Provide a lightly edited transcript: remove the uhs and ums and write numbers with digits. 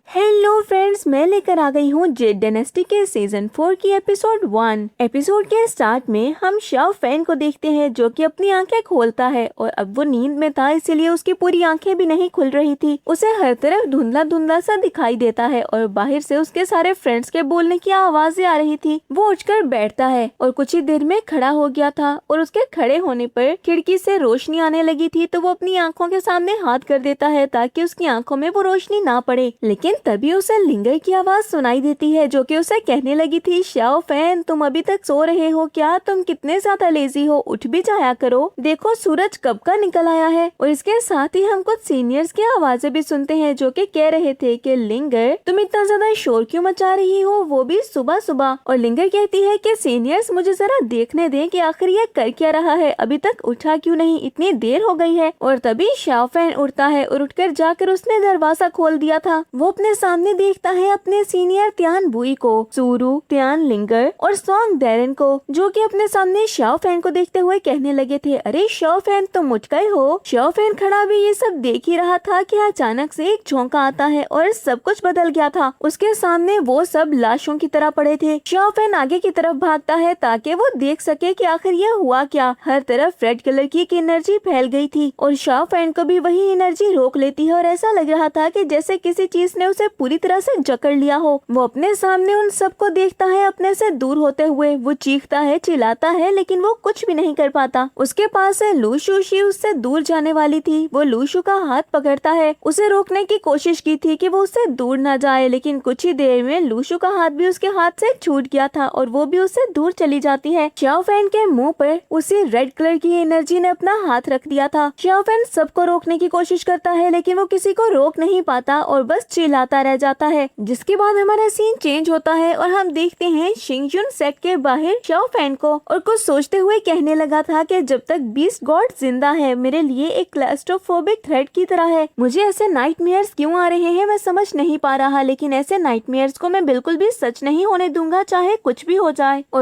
Hello friends, मैं लेकर आ गई हूँ जेड डायनेस्टी के सीजन 4 की एपिसोड 1। एपिसोड के स्टार्ट में हम शाओ फैन को देखते हैं जो कि अपनी आंखें खोलता है और अब वो नींद में था, इसीलिए उसकी पूरी आंखें भी नहीं खुल रही थी। उसे हर तरफ धुंधला धुंधला सा दिखाई देता है और बाहर से उसके सारे फ्रेंड्स के बोलने की आवाजें आ रही थी। वो उठकर बैठता है और कुछ ही देर में खड़ा हो गया था और उसके खड़े होने पर खिड़की से रोशनी आने लगी थी, तो वो अपनी आंखों के सामने हाथ कर देता है ताकि उसकी आंखों में वो रोशनी ना पड़े। लेकिन तभी उसे लिंगर की आवाज सुनाई देती है जो कि उसे कहने लगी थी, शाओ फैन तुम अभी तक सो रहे हो क्या? तुम कितने ज्यादा लेजी हो, उठ भी जाया करो, देखो सूरज कब का निकल आया है। और इसके साथ ही हम कुछ सीनियर्स की आवाजें भी सुनते हैं जो कि कह रहे थे कि लिंगर तुम इतना ज्यादा शोर क्यों मचा रही हो, वो भी सुबह सुबह। और लिंगर कहती है कि सीनियर्स मुझे जरा देखने दें कि आखिर ये कर क्या रहा है, अभी तक उठा क्यों नहीं, इतनी देर हो गई है। और तभी शाओ फैन उठता है और उठकर जाकर उसने दरवाजा खोल दिया था। वो अपने सामने देखता है अपने सीनियर त्यान बुई को, सूरू, त्यान लिंगर और सॉन्ग डेरन को, जो कि अपने सामने शाओ फैन को देखते हुए कहने लगे थे, अरे शाओ फैन तुम उठ गए हो। शाओ फैन खड़ा भी ये सब देख ही रहा था कि अचानक से एक झोंका आता है और सब कुछ बदल गया था। उसके सामने वो सब लाशों की तरह पड़े थे। शाओ फैन आगे की तरफ भागता है ताकि वो देख सके कि आखिर यह हुआ क्या। हर तरफ रेड कलर की एक एनर्जी फैल गई थी और शाओ फैन को भी वही एनर्जी रोक लेती है और ऐसा लग रहा था कि जैसे किसी चीज ने उसे पूरी तरह से जकड़ लिया हो। वो अपने सामने उन सबको देखता है अपने से दूर होते हुए। वो चीखता है, चिल्लाता है, लेकिन वो कुछ भी नहीं कर पाता। उसके पास है लू शूशी, उससे दूर जाने वाली थी। वो लूशू का हाथ पकड़ता है, उसे रोकने की कोशिश की थी कि वो उससे दूर न जाए, लेकिन कुछ ही देर में लूशू का हाथ भी उसके हाथ से छूट गया था और वो भी उससे दूर चली जाती है। शाओ फैन के मुंह पर उसी रेड कलर की एनर्जी ने अपना हाथ रख दिया था। शाओ फैन सबको रोकने की कोशिश करता है लेकिन वो किसी को रोक नहीं पाता और बस चिल्लाता रह जाता है। जिसके बाद हमारा सीन चेंज होता है और हम देखते हैं शिंगजुन सेट के बाहर शाओ फैन को, और कुछ सोचते हुए कहने लगा था कि जब तक बीस्ट गॉड जिंदा है मेरे लिए एक क्लैस्ट्रोफोबिक थ्रेट की तरह है। मुझे ऐसे नाइटमेयर्स क्यों आ रहे हैं मैं समझ नहीं पा रहा, लेकिन ऐसे नाइटमेयर्स को मैं बिल्कुल भी सच नहीं होने दूंगा चाहे कुछ भी हो जाए। और